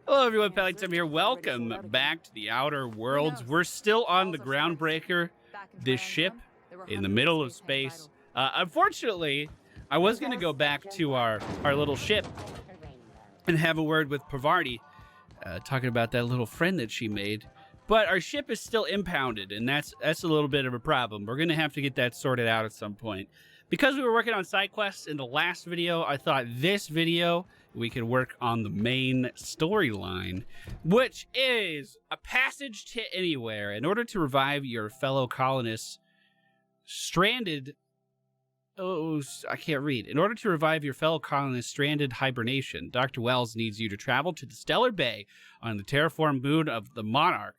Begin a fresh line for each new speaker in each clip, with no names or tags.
Hello everyone, MFPallytime here. Welcome back to the Outer Worlds. We're still on the Groundbreaker, this ship in the middle of space. Unfortunately, I was going to go back to our little ship and have a word with Pavarti, talking about that little friend that she made. But our ship is still impounded, and that's a little bit of a problem. We're going to have to get that sorted out at some point. Because we were working on side quests in the last video, I thought this video we could work on the main storyline, which is a passage to anywhere. In order to revive your fellow colonists stranded... Oh, I can't read. In order to revive your fellow colonists stranded hibernation, Dr. Wells needs you to travel to the Stellar Bay on the terraformed moon of the Monarch.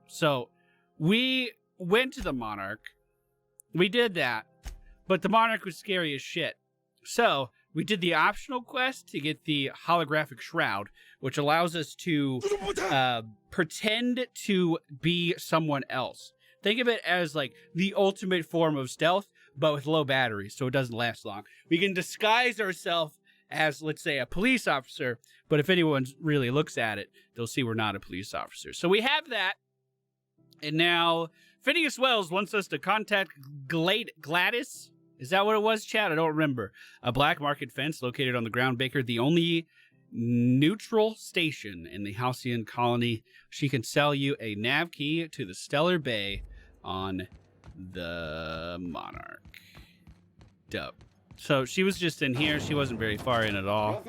So, we went to the Monarch. We did that. But the Monarch was scary as shit. So, we did the optional quest to get the holographic shroud, which allows us to pretend to be someone else. Think of it as like the ultimate form of stealth, but with low batteries, so it doesn't last long. We can disguise ourselves as, let's say, a police officer, but if anyone really looks at it, they'll see we're not a police officer. So we have that, and now Phineas Wells wants us to contact Gladys. Is that what it was, chat? I don't remember. A black market fence located on the Groundbreaker, the only neutral station in the Halcyon colony. She can sell you a nav key to the Stellar Bay on the Monarch. Dope. So she was just in here. She wasn't very far in at all.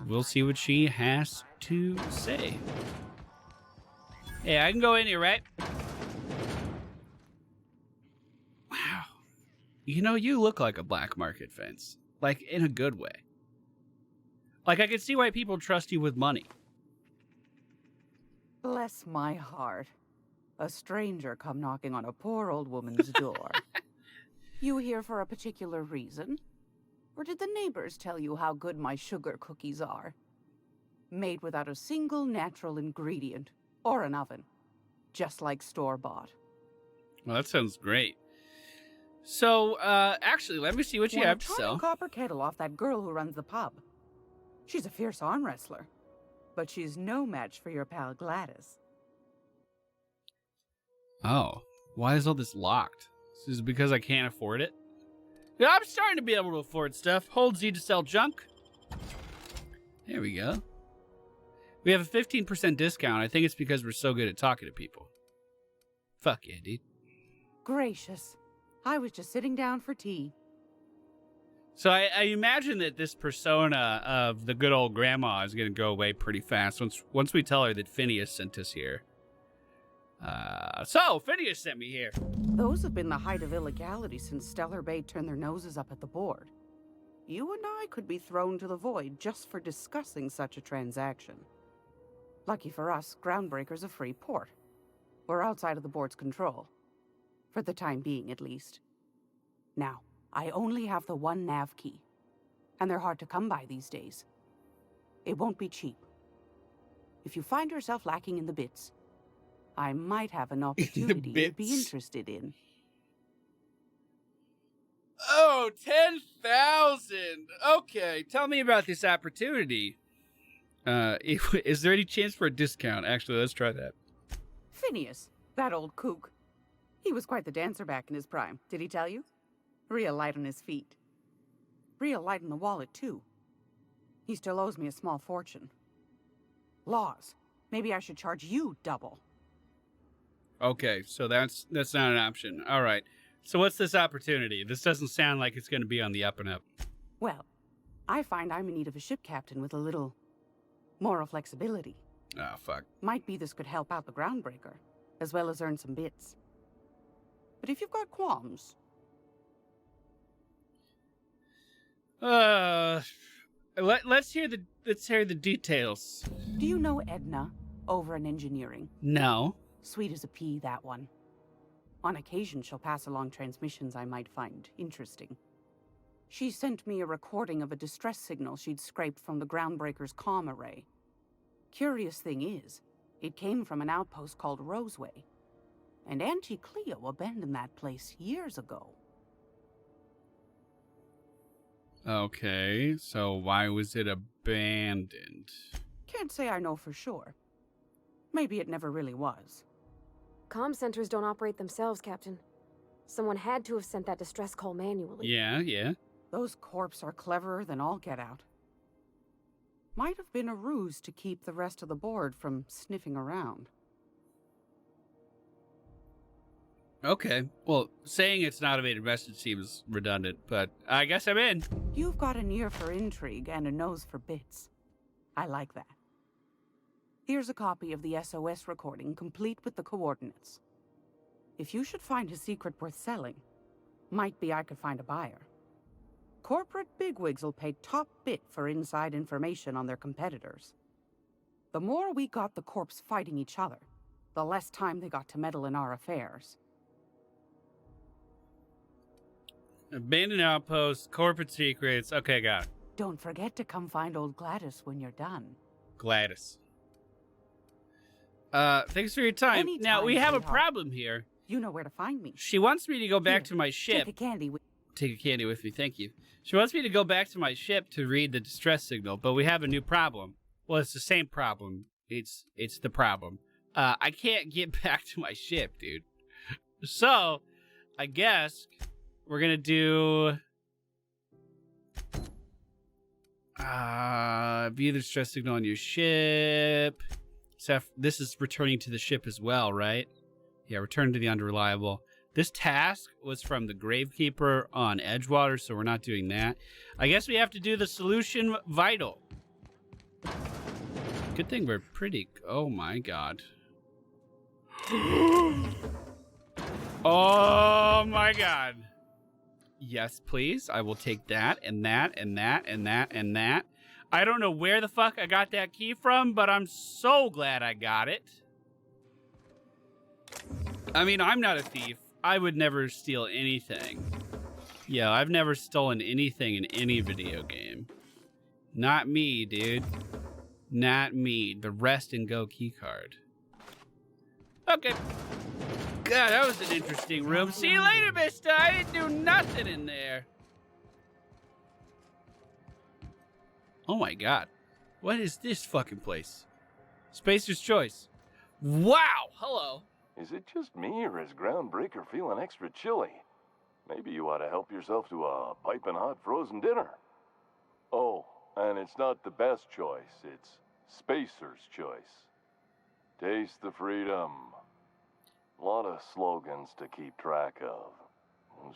We'll see what she has to say. Hey, I can go in here, right? Wow. You know, you look like a black market fence. Like, in a good way. Like, I can see why people trust you with money.
Bless my heart. A stranger come knocking on a poor old woman's door. You here for a particular reason? Or did the neighbors tell you how good my sugar cookies are? Made without a single natural ingredient. Or an oven. Just like store-bought.
Well, that sounds great. So, actually, let me see what you have to sell.
A copper kettle off that girl who runs the pub. She's a fierce arm wrestler. But she's no match for your pal Gladys.
Oh, why is all this locked? Is it because I can't afford it? Yeah, I'm starting to be able to afford stuff. Hold Z to sell junk. There we go. We have a 15% discount. I think it's because we're so good at talking to people. Fuck yeah, dude.
Gracious. I was just sitting down for tea.
So I imagine that this persona of the good old grandma is going to go away pretty fast once we tell her that Phineas sent us here. So, Phineas sent me here.
Those have been the height of illegality since Stellar Bay turned their noses up at the board. You and I could be thrown to the void just for discussing such a transaction. Lucky for us, Groundbreaker's a free port. We're outside of the board's control. For the time being, at least. Now, I only have the one nav key. And they're hard to come by these days. It won't be cheap. If you find yourself lacking in the bits, I might have an opportunity you'd be interested in.
Oh, 10,000! Okay, tell me about this opportunity. Is there any chance for a discount? Actually, let's try that.
Phineas, that old kook. He was quite the dancer back in his prime, did he tell you? Real light on his feet. Real light in the wallet, too. He still owes me a small fortune. Laws. Maybe I should charge you double.
Okay, so that's not an option. All right. So what's this opportunity? This doesn't sound like it's going to be on the up and up.
Well, I find I'm in need of a ship captain with a little moral flexibility.
Oh, fuck.
Might be this could help out the Groundbreaker, as well as earn some bits. But if you've got qualms...
let's hear the details.
Do you know Edna over in engineering?
No.
Sweet as a pea, that one. On occasion, she'll pass along transmissions I might find interesting. She sent me a recording of a distress signal she'd scraped from the Groundbreaker's comm array. Curious thing is, it came from an outpost called Roseway. And Auntie Cleo abandoned that place years ago.
Okay, so why was it abandoned?
Can't say I know for sure. Maybe it never really was.
Comm centers don't operate themselves, Captain. Someone had to have sent that distress call manually.
Yeah.
Those corps are cleverer than all get out. Might have been a ruse to keep the rest of the board from sniffing around.
Okay, well, saying it's an automated message seems redundant, but I guess I'm in.
You've got an ear for intrigue and a nose for bits. I like that. Here's a copy of the SOS recording, complete with the coordinates. If you should find a secret worth selling, might be I could find a buyer. Corporate bigwigs will pay top bit for inside information on their competitors. The more we got the corps fighting each other, the less time they got to meddle in our affairs.
Abandoned outposts, corporate secrets. Okay, got it.
Don't forget to come find old Gladys when you're done.
Gladys. Thanks for your time.
Anytime,
now, we have a
sweetheart.
problem here.
You know where to find me.
She wants me to go back
Here,
to my ship.
Take a candy with...
Take a candy with me, thank you. She wants me to go back to my ship to read the distress signal, but we have a new problem. Well, it's the same problem. It's the problem. I can't get back to my ship, dude. So, I guess we're gonna do view the distress signal on your ship. This is returning to the ship as well, right? Yeah, return to the unreliable. This task was from the Gravekeeper on Edgewater, so we're not doing that. I guess we have to do the solution vital. Good thing we're pretty... Oh, my God. Oh, my God. Yes, please. I will take that and that and that and that and that. I don't know where the fuck I got that key from, but I'm so glad I got it. I mean, I'm not a thief. I would never steal anything. Yeah, I've never stolen anything in any video game. Not me, dude. Not me. The rest and go key card. Okay. God, that was an interesting room. See you later, mister. I didn't do nothing in there. Oh my God. What is this fucking place? Spacer's Choice. Wow. Hello.
Is it just me, or is Groundbreaker feeling extra chilly? Maybe you ought to help yourself to a piping hot frozen dinner. Oh, and it's not the best choice, it's Spacer's Choice. Taste the freedom. A lot of slogans to keep track of.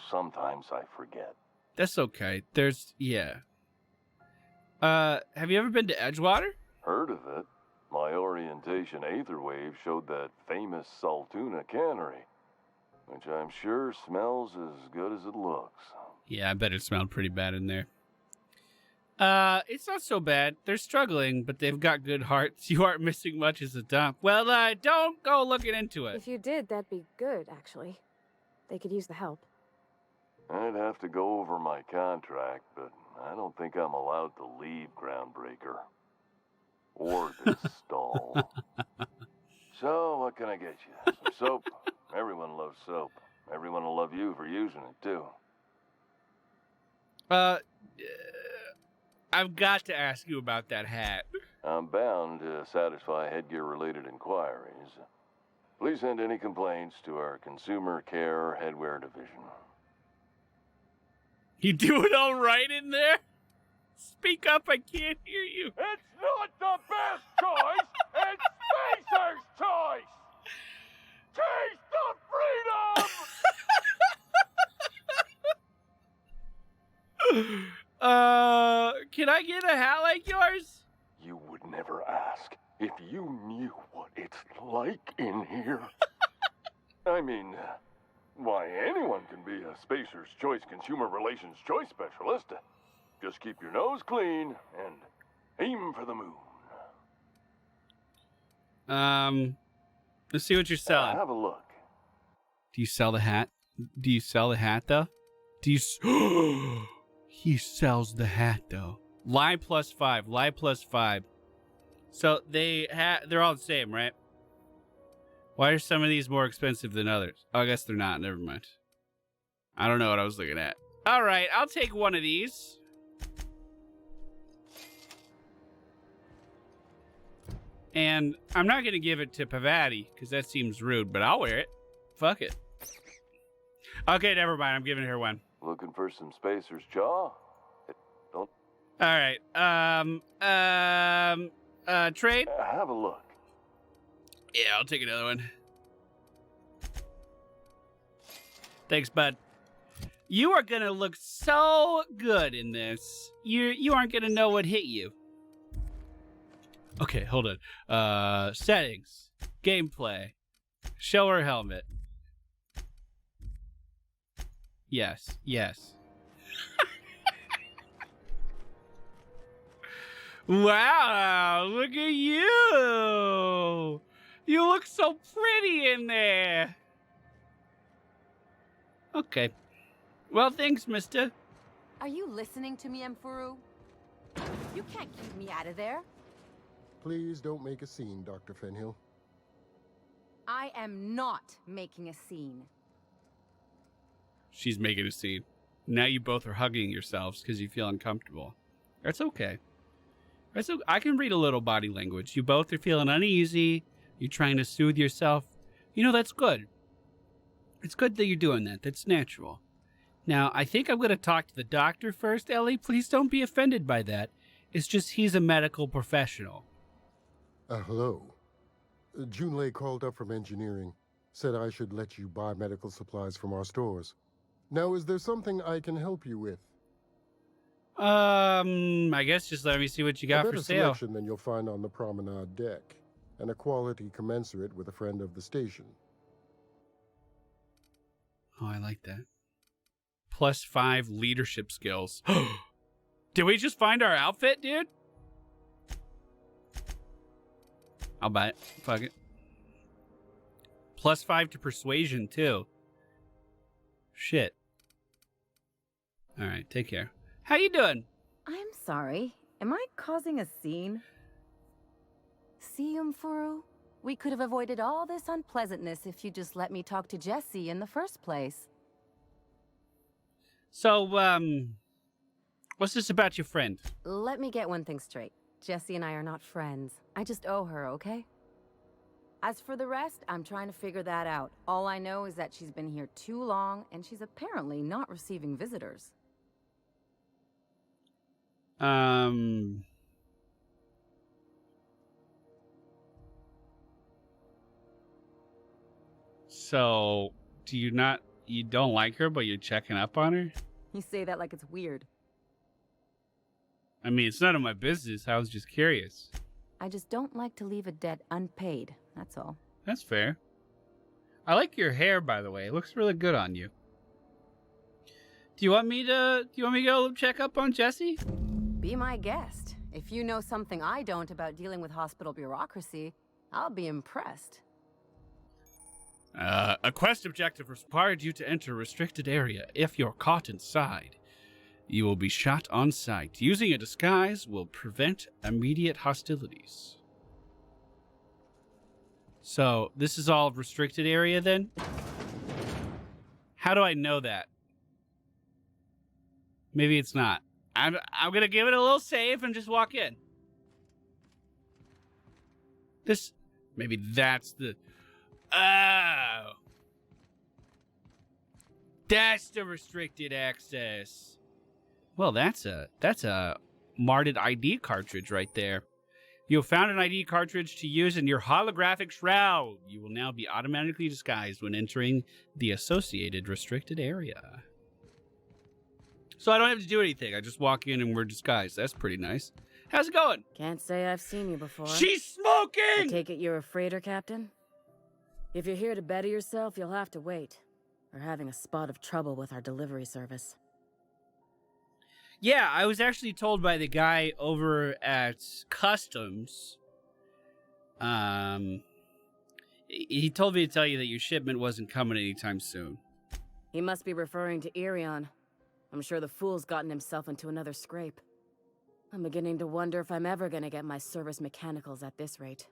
Sometimes I forget.
That's okay. Yeah. Have you ever been to Edgewater?
Heard of it. My orientation aetherwave showed that famous Saltuna cannery, which I'm sure smells as good as it looks.
Yeah, I bet it smelled pretty bad in there. It's not so bad. They're struggling, but they've got good hearts. You aren't missing much as a dump. Well, don't go looking into it.
If you did, that'd be good, actually. They could use the help.
I'd have to go over my contract, but I don't think I'm allowed to leave Groundbreaker. Or this stall. So, what can I get you? Some soap? Everyone loves soap. Everyone will love you for using it, too.
I've got to ask you about that hat.
I'm bound to satisfy headgear-related inquiries. Please send any complaints to our Consumer Care Headwear Division.
You doing all right in there? Speak up, I can't hear you.
It's not the best choice! It's Spacer's Choice! Taste the freedom!
Can I get a hat like yours?
You would never ask if you knew what it's like in here. I mean, why, anyone can be a Spacer's Choice Consumer Relations Choice Specialist. Just keep your nose clean and aim for the moon.
Let's see what you're selling.
Have a look.
Do you sell the hat? Do you sell the hat, though? Do you... He sells the hat, though. Lie +5. Lie +5. So they're all the same, right? Why are some of these more expensive than others? Oh, I guess they're not. Never mind. I don't know what I was looking at. All right, I'll take one of these. And I'm not going to give it to Pavati because that seems rude, but I'll wear it. Fuck it. Okay, never mind. I'm giving her one.
Looking for some Spacer's jaw? Don't...
All right. Trade?
Have a look.
Yeah, I'll take another one. Thanks, bud. You are going to look so good in this. You aren't going to know what hit you. Okay, hold on. Settings. Gameplay. Show her helmet. Yes, yes. Wow, look at you. You look so pretty in there. Okay. Well, thanks, mister.
Are you listening to me, Mfuru? You can't keep me out of there.
Please don't make a scene, Dr. Fenhill.
I am not making a scene.
She's making a scene. Now you both are hugging yourselves because you feel uncomfortable. That's okay. That's okay. I can read a little body language. You both are feeling uneasy. You're trying to soothe yourself. You know, that's good. It's good that you're doing that. That's natural. Now, I think I'm going to talk to the doctor first, Ellie. Please don't be offended by that. It's just he's a medical professional.
Hello. Junlei called up from engineering. Said I should let you buy medical supplies from our stores. Now, is there something I can help you with?
I guess just let me see what you got for sale.
A better selection than you'll find on the promenade deck, and a quality commensurate with a friend of the station.
Oh, I like that. +5 leadership skills. Did we just find our outfit, dude? I'll buy it. Fuck it. +5 to persuasion, too. Shit. All right, take care. How you doing?
I'm sorry. Am I causing a scene? See, Mfuru? We could have avoided all this unpleasantness if you just let me talk to Jessie in the first place.
So, what's this about your friend?
Let me get one thing straight. Jessie and I are not friends. I just owe her, okay? As for the rest, I'm trying to figure that out. All I know is that she's been here too long, and she's apparently not receiving visitors.
So, you don't like her, but you're checking up on her?
You say that like it's weird.
I mean, it's none of my business. I was just curious.
I just don't like to leave a debt unpaid, that's all.
That's fair. I like your hair, by the way. It looks really good on you. Do you want me to go check up on Jessie?
Be my guest. If you know something I don't about dealing with hospital bureaucracy, I'll be impressed.
A quest objective required you to enter a restricted area. If you're caught inside, you will be shot on sight. Using a disguise will prevent immediate hostilities. So, this is all restricted area then? How do I know that? Maybe it's not. I'm gonna give it a little save and just walk in. Maybe that's the... Oh! That's the restricted access. Well, that's a Marded ID cartridge right there. You have found an ID cartridge to use in your holographic shroud. You will now be automatically disguised when entering the associated restricted area. So I don't have to do anything. I just walk in and we're disguised. That's pretty nice. How's it going?
Can't say I've seen you before.
She's smoking!
I take it you're a freighter, Captain? If you're here to better yourself, you'll have to wait. We're having a spot of trouble with our delivery service.
Yeah, I was actually told by the guy over at Customs. He told me to tell you that your shipment wasn't coming anytime soon.
He must be referring to Irion. I'm sure the fool's gotten himself into another scrape. I'm beginning to wonder if I'm ever gonna get my service mechanicals at this rate.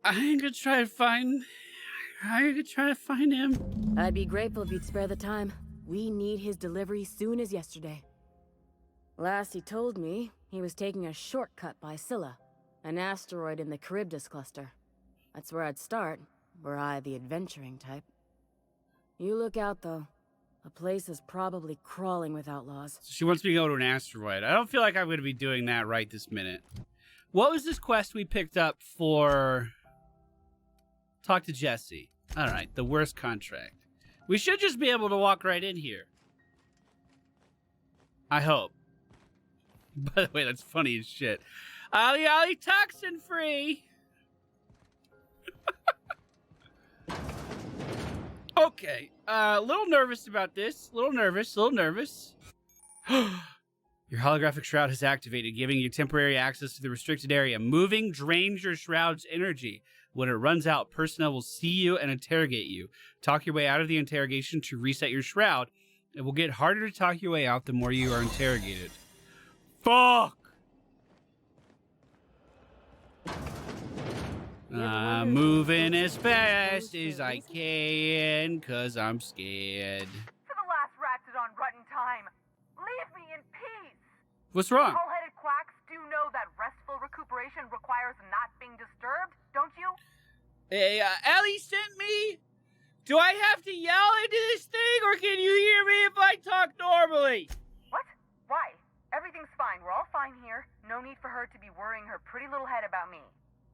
I'm gonna try to find him.
I'd be grateful if you'd spare the time. We need his delivery soon as yesterday. Last he told me, He was taking a shortcut by Scylla, an asteroid in the Charybdis cluster. That's where I'd start, were I the adventuring type. You look out, though. The place is probably crawling with outlaws.
So she wants me to go to an asteroid. I don't feel like I'm going to be doing that right this minute. What was this quest we picked up for... Talk to Jessie. All right, the worst contract. We should just be able to walk right in here. I hope. By the way, that's funny as shit. Ollie, Ollie, toxin free. Okay, a little nervous about this. A little nervous. Your holographic shroud has activated, giving you temporary access to the restricted area. Moving drains your shroud's energy. When it runs out, personnel will see you and interrogate you. Talk your way out of the interrogation to reset your shroud. It will get harder to talk your way out the more you are interrogated. Fuck! I'm moving as fast as I can, cause I'm scared.
For the last ratted on rotten time, leave me in peace!
What's wrong?
Hull-headed quacks do know that restful recuperation requires not being disturbed, don't you?
Hey, Ellie sent me? Do I have to yell into this thing, or can you hear me if I talk normally?
What? Why? Everything's fine. We're all fine here. No need for her to be worrying her pretty little head about me.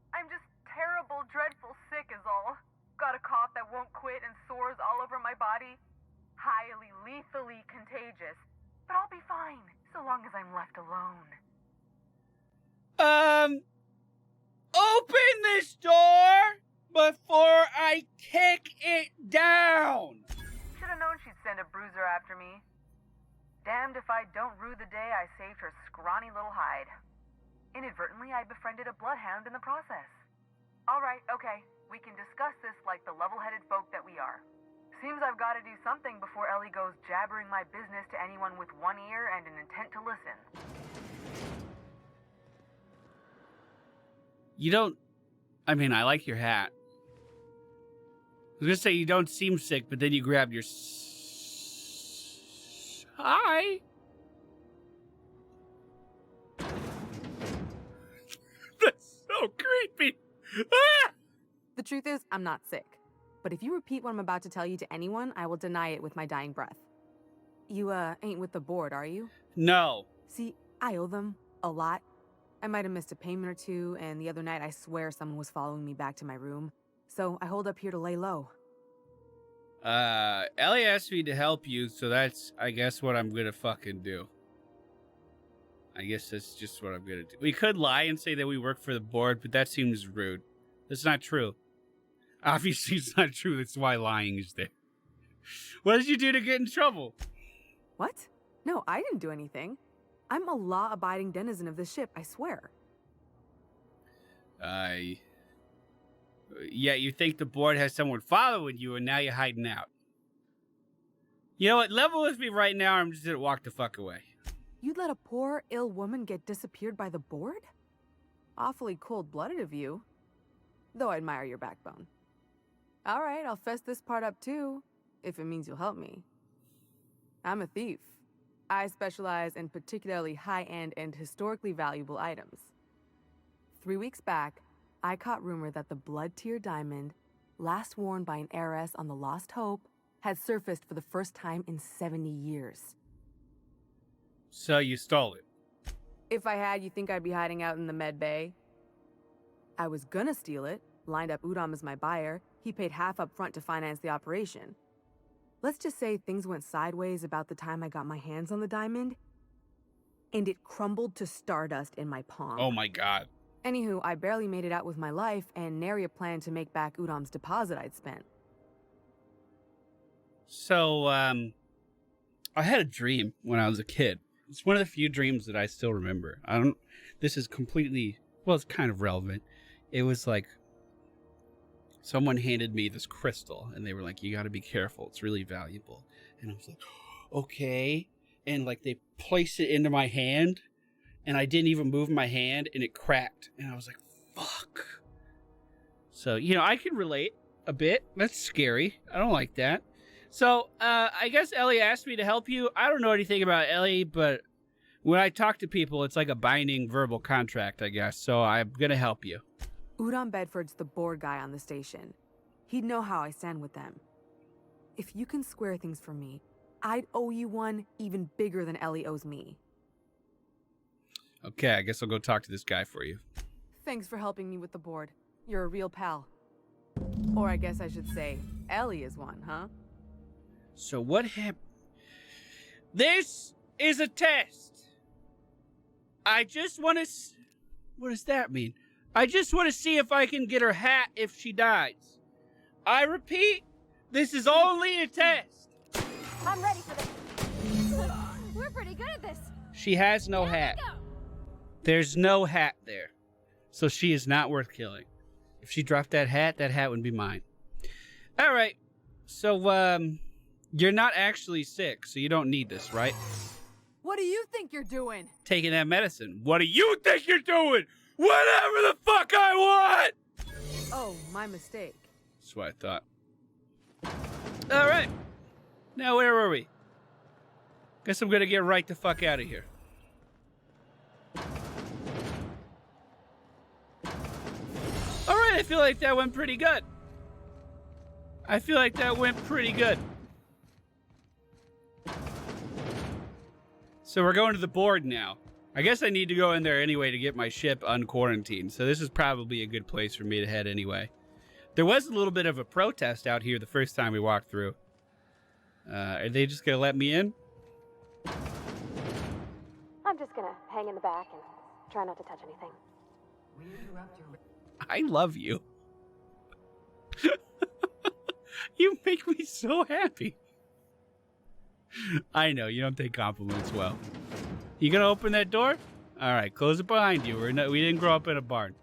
I'm just terrible, dreadful sick is all. Got a cough that won't quit and sores all over my body. Highly, lethally contagious. But I'll be fine, so long as I'm left alone.
Open this door before I kick it down!
Should've known she'd send a bruiser after me. Damned if I don't rue the day I saved her scrawny little hide. Inadvertently, I befriended a bloodhound in the process. All right, okay. We can discuss this like the level-headed folk that we are. Seems I've got to do something before Ellie goes jabbering my business to anyone with one ear and an intent to listen.
You don't... I mean, I like your hat. I was gonna say you don't seem sick, but then you grab your... Hi! That's so creepy! Ah!
The truth is, I'm not sick. But if you repeat what I'm about to tell you to anyone, I will deny it with my dying breath. You, ain't with the board, are you?
No.
See, I owe them a lot. I might have missed a payment or two, and the other night I swear someone was following me back to my room. So I hold up here to lay low.
Ellie asked me to help you, so that's, I guess, what I'm gonna fucking do. I guess that's just what I'm gonna do. We could lie and say that we work for the board, but that seems rude. That's not true. Obviously, it's not true. That's why lying is there. What did you do to get in trouble?
What? No, I didn't do anything. I'm a law-abiding denizen of this ship, I swear.
Yeah, you think the board has someone following you, and now you're hiding out. You know what? Level with me right now, or I'm just gonna walk the fuck away.
You'd let a poor, ill woman get disappeared by the board? Awfully cold-blooded of you. Though I admire your backbone. All right, I'll fess this part up too, if it means you'll help me. I'm a thief. I specialize in particularly high-end and historically valuable items. 3 weeks back, I caught rumor that the blood-tier diamond, last worn by an heiress on the Lost Hope, had surfaced for the first time in 70 years.
So you stole it?
If I had, you think I'd be hiding out in the med bay? I was gonna steal it, lined up Udom as my buyer. He paid half up front to finance the operation. Let's just say things went sideways about the time I got my hands on the diamond, and it crumbled to stardust in my palm.
Oh my god.
Anywho, I barely made it out with my life, and nary a plan to make back Udom's deposit I'd spent.
So, I had a dream when I was a kid. It's one of the few dreams that I still remember. This is completely, well, it's kind of relevant. It was like, someone handed me this crystal, and they were like, you gotta be careful, it's really valuable. And I was like, okay. And like, they placed it into my hand, and I didn't even move my hand, and it cracked. And I was like, fuck. So, you know, I can relate a bit. That's scary. I don't like that. So, I guess Ellie asked me to help you. I don't know anything about Ellie, but When I talk to people, it's like a binding verbal contract, I guess. So I'm going to help you.
Udon Bedford's the board guy on the station. He'd know how I stand with them. If you can square things for me, I'd owe you one even bigger than Ellie owes me.
Okay, I guess I'll go talk to this guy for you.
Thanks for helping me with the board. You're a real pal. Or I guess I should say, Ellie is one, huh?
So what happened? This is a test. I just want to... What does that mean? I just want to see if I can get her hat if she dies. I repeat, this is only a test.
I'm ready for this. We're pretty good at this.
She has no hat. There's no hat there. So she is not worth killing. If she dropped that hat would be mine. All right. So, you're not actually sick, so you don't need this, right?
What do you think you're doing?
Taking that medicine. What do you think you're doing? Whatever the fuck I want!
Oh, my mistake.
That's what I thought. All right. Now, where were we? Guess I'm gonna get right the fuck out of here. All right, I feel like that went pretty good. So we're going to the board now. I guess I need to go in there anyway to get my ship unquarantined. So this is probably a good place for me to head anyway. There was a little bit of a protest out here the first time we walked through. Are they just gonna let me in?
I'm just gonna hang in the back and try not to touch anything.
I love you. You make me so happy. I know, you don't take compliments well. You gonna open that door? All right, close it behind you. We didn't grow up in a barn.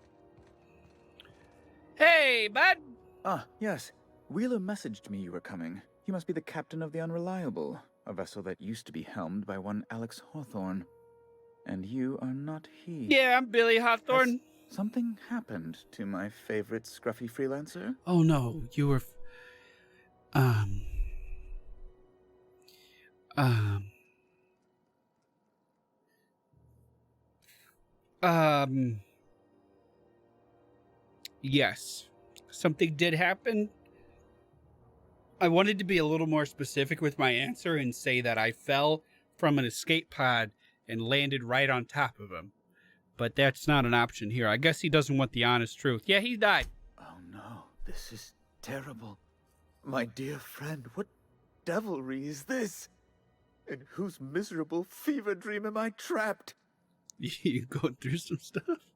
Hey, bud.
Ah, yes. Wheeler messaged me you were coming. You must be the captain of the Unreliable, a vessel that used to be helmed by one Alex Hawthorne. And you are not he.
Yeah, I'm Billy Hawthorne.
Has something happened to my favorite scruffy freelancer?
Oh no, you were... Yes. Something did happen. I wanted to be a little more specific with my answer and say that I fell from an escape pod and landed right on top of him. But that's not an option here. I guess he doesn't want the honest truth. Yeah, he died.
Oh no, this is terrible. My dear friend, what devilry is this? In whose miserable fever dream am I trapped?
You going through some stuff?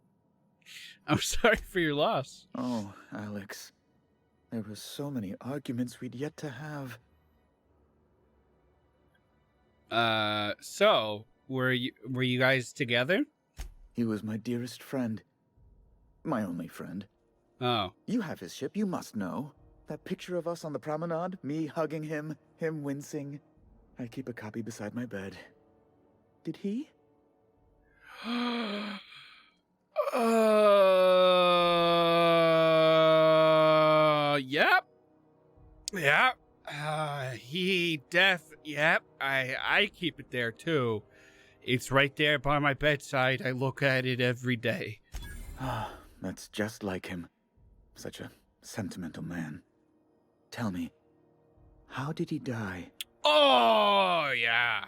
I'm sorry for your loss.
Oh, Alex. There were so many arguments we'd yet to have.
So were you guys together?
He was my dearest friend. My only friend.
Oh.
You have his ship, you must know. That picture of us on the promenade, me hugging him, him wincing. I keep a copy beside my bed. Did he?
Yep. Yep. Yep. I keep it there too. It's right there by my bedside. I look at it every day.
Ah, that's just like him. Such a sentimental man. Tell me, how did he die?
Oh, yeah.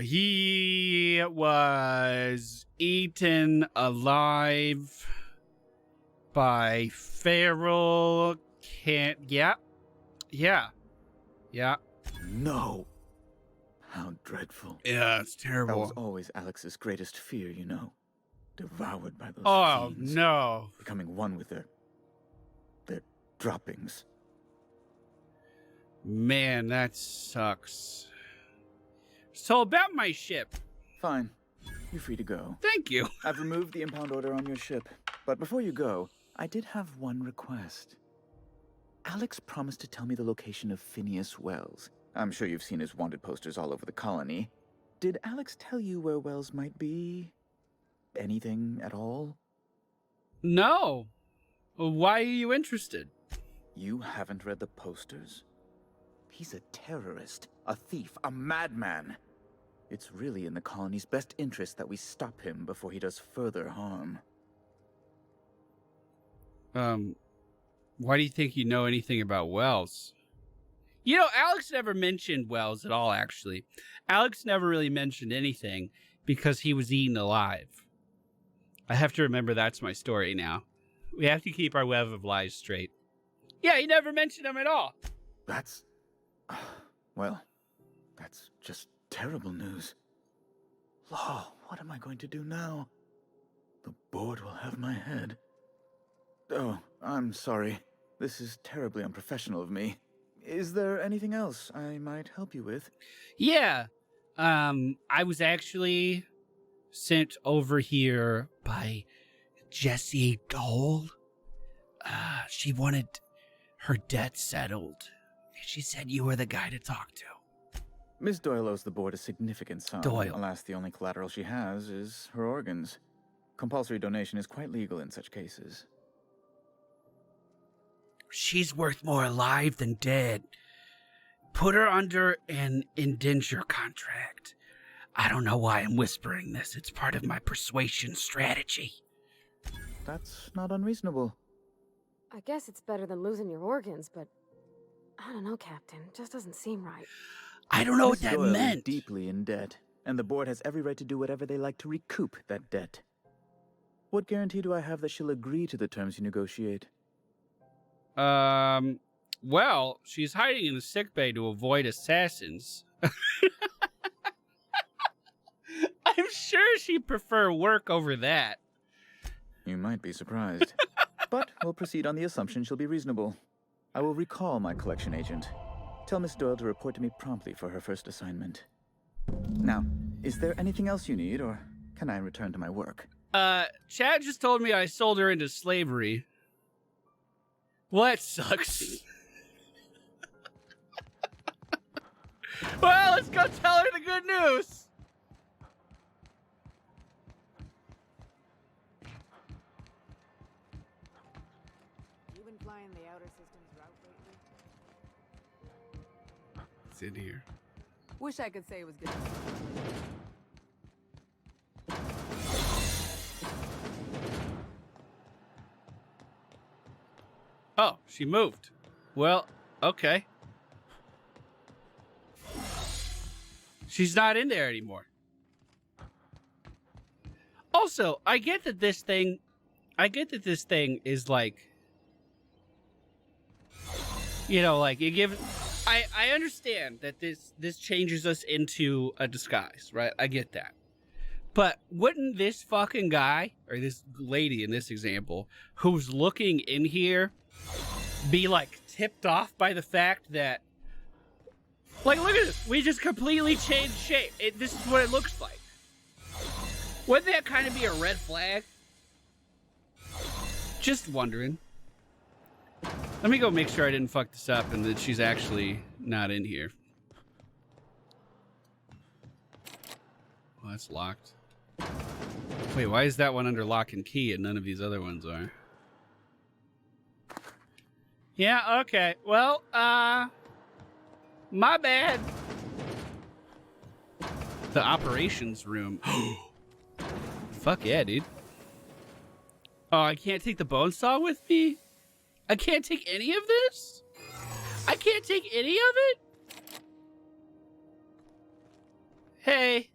He was eaten alive by feral Yeah.
No. How dreadful.
Yeah, it's terrible.
That was always Alex's greatest fear, you know. Devoured by those fiends.
No.
Becoming one with their droppings.
Man, that sucks. So about my ship.
Fine. You're free to go.
Thank you.
I've removed the impound order on your ship. But before you go, I did have one request. Alex promised to tell me the location of Phineas Wells. I'm sure you've seen his wanted posters all over the colony. Did Alex tell you where Wells might be? Anything at all?
No. Why are you interested?
You haven't read the posters? He's a terrorist, a thief, a madman. It's really in the colony's best interest that we stop him before he does further harm.
Why do you think you know anything about Wells? You know, Alex never mentioned Wells at all, actually. Alex never really mentioned anything because he was eaten alive. I have to remember that's my story now. We have to keep our web of lies straight. Yeah, he never mentioned him at all.
That's... well, that's just terrible news. Law, what am I going to do now? The board will have my head. Oh, I'm sorry. This is terribly unprofessional of me. Is there anything else I might help you with?
Yeah. I was actually sent over here by Jessie Dole. She wanted her debt settled. She said you were the guy to talk to.
Miss Doyle owes the board a significant sum.
Doyle.
Alas, the only collateral she has is her organs. Compulsory donation is quite legal in such cases.
She's worth more alive than dead. Put her under an indenture contract. I don't know why I'm whispering this. It's part of my persuasion strategy.
That's not unreasonable.
I guess it's better than losing your organs, but I don't know, Captain. It just doesn't seem right.
I don't know what
Miss
that
Doyle is
meant.
deeply in debt, and the board has every right to do whatever they like to recoup that debt. What guarantee do I have that she'll agree to the terms you negotiate?
Well, she's hiding in the sickbay to avoid assassins. I'm sure she'd prefer work over that.
You might be surprised. But we'll proceed on the assumption she'll be reasonable. I will recall my collection agent. Tell Miss Doyle to report to me promptly for her first assignment. Now, is there anything else you need, or can I return to my work?
Chad just told me I sold her into slavery. Well, that sucks. Well, let's go tell her the good news.
You been flying the outer systems route lately?
It's in here.
Wish I could say it was good.
Oh, she moved. Well, okay. She's not in there anymore. Also, I get that this thing is like, you know, like you give. I understand that this changes us into a disguise, right? I get that. But wouldn't this fucking guy, or this lady in this example, who's looking in here, be like tipped off by the fact that, like, look at this, we just completely changed shape. This is what it looks like. Wouldn't that kind of be a red flag? Just wondering. Let me go make sure I didn't fuck this up and that she's actually not in here. Well, that's locked. Wait, why is that one under lock and key and none of these other ones are? Yeah, okay. Well, my bad. The operations room. Fuck yeah, dude. Oh, I can't take the bone saw with me? I can't take any of this? I can't take any of it? Hey.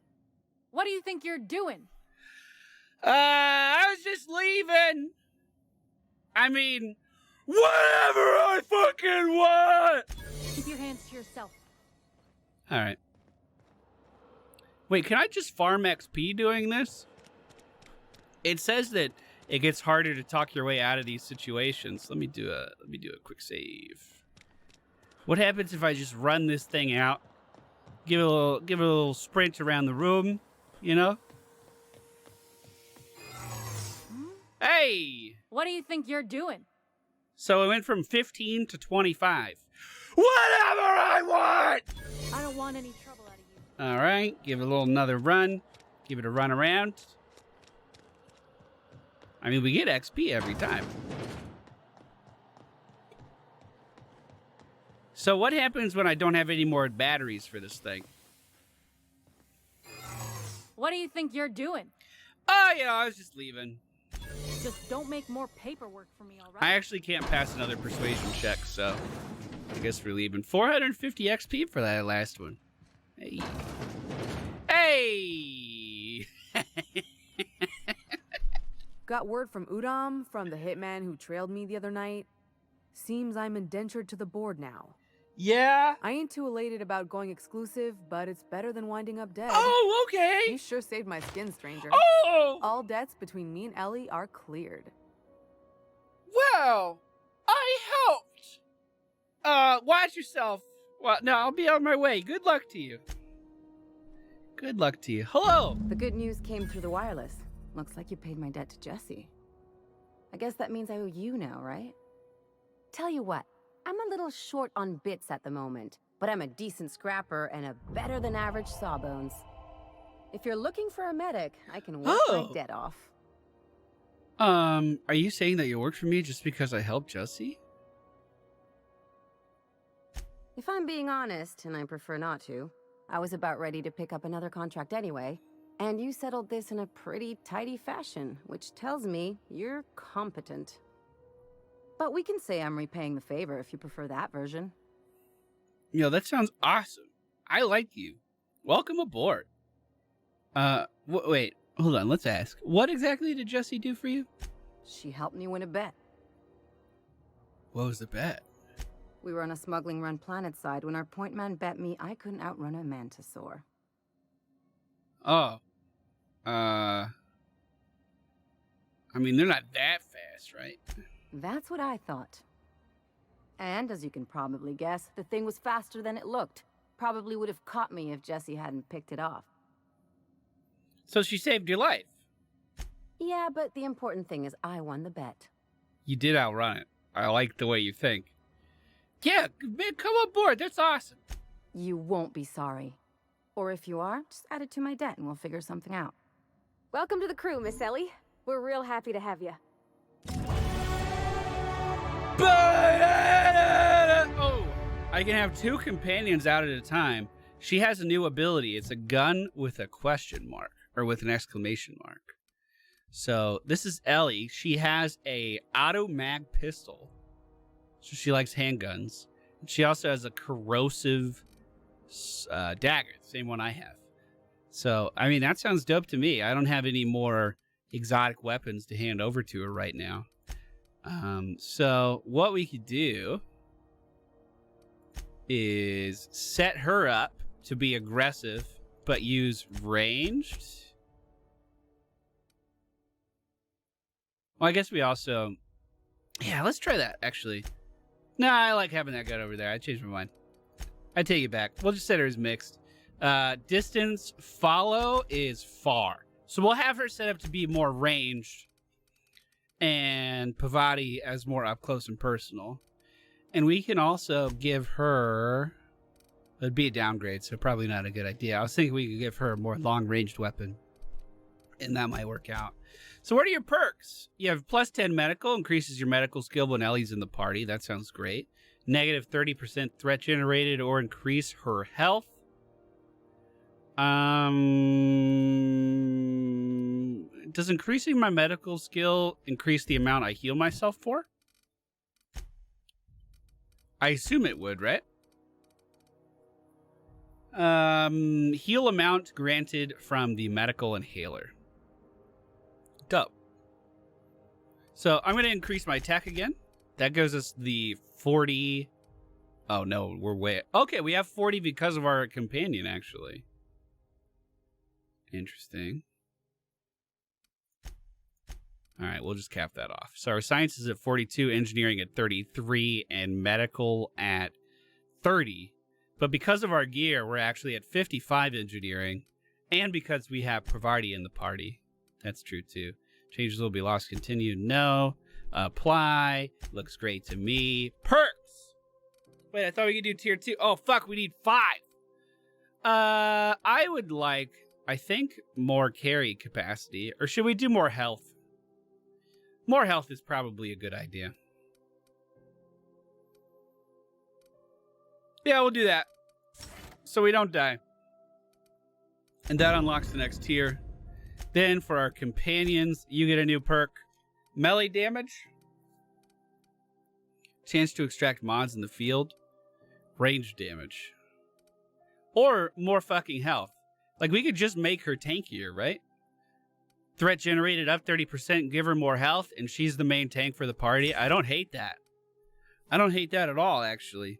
What do you think you're doing?
I was just leaving. I mean, whatever I fucking want.
Keep your hands to yourself.
All right. Wait, can I just farm XP doing this? It says that it gets harder to talk your way out of these situations. Let me do a quick save. What happens if I just run this thing out? Give it a little sprint around the room, you know? Hey!
What do you think you're doing?
So it went from 15 to 25. Whatever I want!
I don't want any trouble out of you.
All right, give it another run. Give it a run around. I mean, we get XP every time. So what happens when I don't have any more batteries for this thing?
What do you think you're doing?
Oh, yeah, I was just leaving.
Just don't make more paperwork for me, all right?
I actually can't pass another persuasion check, so I guess we're leaving. 450 XP for that last one. Hey. Hey!
Got word from Udam, from the hitman who trailed me the other night. Seems I'm indentured to the board now.
Yeah?
I ain't too elated about going exclusive, but it's better than winding up dead.
Oh, okay.
You sure saved my skin, stranger.
Oh!
All debts between me and Ellie are cleared.
Well, I helped. Watch yourself. Well, no, I'll be on my way. Good luck to you. Good luck to you. Hello.
The good news came through the wireless. Looks like you paid my debt to Jessie. I guess that means I owe you now, right? Tell you what, I'm a little short on bits at the moment, but I'm a decent scrapper and a better than average sawbones. If you're looking for a medic, I can work my debt off.
Are you saying that you work for me just because I helped Jessie?
If I'm being honest, and I prefer not to, I was about ready to pick up another contract anyway, and you settled this in a pretty tidy fashion, which tells me you're competent. But we can say I'm repaying the favor if you prefer that version.
You know, that sounds awesome. I like you. Welcome aboard. Wait, hold on, let's ask. What exactly did Jessie do for you?
She helped me win a bet.
What was the bet?
We were on a smuggling run planetside when our point man bet me I couldn't outrun a mantisaur.
Oh. I mean, they're not that fast, right?
That's what I thought. And as you can probably guess, the thing was faster than it looked. Probably would have caught me if Jessie hadn't picked it off.
So she saved your life.
Yeah, but the important thing is I won the bet.
You did outrun it. I like the way you think. Yeah, man, come aboard. That's awesome.
You won't be sorry. Or if you are, just add it to my debt and we'll figure something out.
Welcome to the crew, Miss Ellie. We're real happy to have you.
Oh, I can have 2 companions out at a time. She has a new ability. It's a gun with a question mark, or with an exclamation mark. So this is Ellie. She has a auto mag pistol. So she likes handguns. She also has a corrosive dagger, the same one I have. So, I mean, that sounds dope to me. I don't have any more exotic weapons to hand over to her right now. So what we could do is set her up to be aggressive, but use ranged. Well, I guess we also... Yeah, let's try that, actually. No, I like having that gun over there. I changed my mind. I take it back. We'll just set her as mixed. Distance follow is far. So we'll have her set up to be more ranged. And Pavati as more up close and personal. And we can also give her... It'd be a downgrade, so probably not a good idea. I was thinking we could give her a more long-ranged weapon. And that might work out. So what are your perks? You have plus 10 medical, increases your medical skill when Ellie's in the party. That sounds great. Negative 30% threat generated or increase her health. Does increasing my medical skill increase the amount I heal myself for? I assume it would, right? Heal amount granted from the medical inhaler. Dope. So I'm going to increase my attack again. That gives us the 40. Oh, no, we're way... Okay, we have 40 because of our companion, actually. Interesting. All right, we'll just cap that off. So our science is at 42, engineering at 33, and medical at 30. But because of our gear, we're actually at 55 engineering, and because we have Pravarti in the party. That's true, too. Changes will be lost. Continue. No. Apply. Looks great to me. Perks! Wait, I thought we could do tier 2. Oh, fuck, we need 5. I would like, I think, more carry capacity. Or should we do more health? More health is probably a good idea. Yeah, we'll do that. So we don't die. And that unlocks the next tier. Then for our companions, you get a new perk. Melee damage. Chance to extract mods in the field. Range damage. Or more fucking health. Like, we could just make her tankier, right? Threat generated up 30%, give her more health, and she's the main tank for the party. I don't hate that. I don't hate that at all, actually.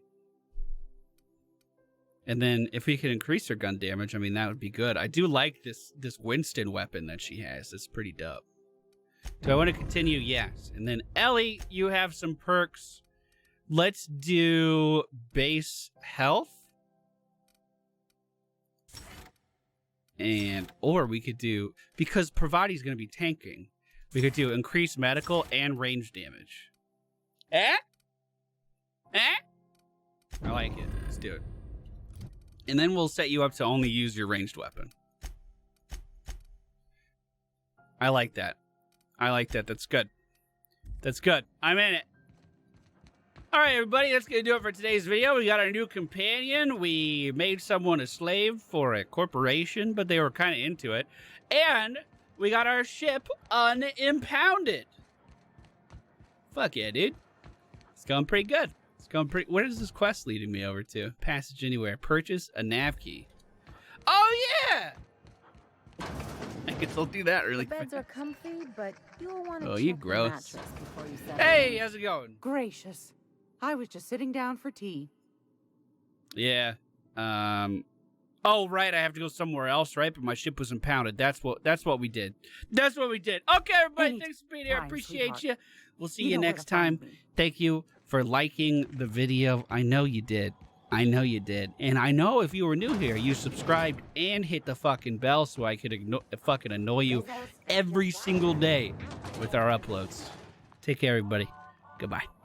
And then if we could increase her gun damage, I mean, that would be good. I do like this Winston weapon that she has. It's pretty dope. Do I want to continue? Yes. And then Ellie, you have some perks. Let's do base health. And, or we could do, because Pravati's going to be tanking, we could do increased medical and range damage. Eh? I like it. Let's do it. And then we'll set you up to only use your ranged weapon. I like that. I like that. That's good. That's good. I'm in it. All right, everybody, that's going to do it for today's video. We got our new companion. We made someone a slave for a corporation, but they were kind of into it. And we got our ship unimpounded. Fuck yeah, dude. It's going pretty good. It's going pretty... Where is this quest leading me over to? Passage anywhere. Purchase a nav key. Oh, yeah! I guess I'll do that really quick.
Beds are comfy, but you'll want to
Oh,
check
you
the
gross.
mattress before you settle
Hey,
in.
how's it going?
Gracious. I was just sitting down for tea.
Yeah. Oh, right. I have to go somewhere else, right? But my ship was impounded. That's what we did. That's what we did. Okay, everybody. Thanks for being here. I
Fine,
appreciate
sweetheart.
you. We'll see
You
you
know where
next
to find
time.
me.
Thank you for liking the video. I know you did. I know you did. And I know if you were new here, you subscribed and hit the fucking bell so I could fucking annoy you every single day with our uploads. Take care, everybody. Goodbye.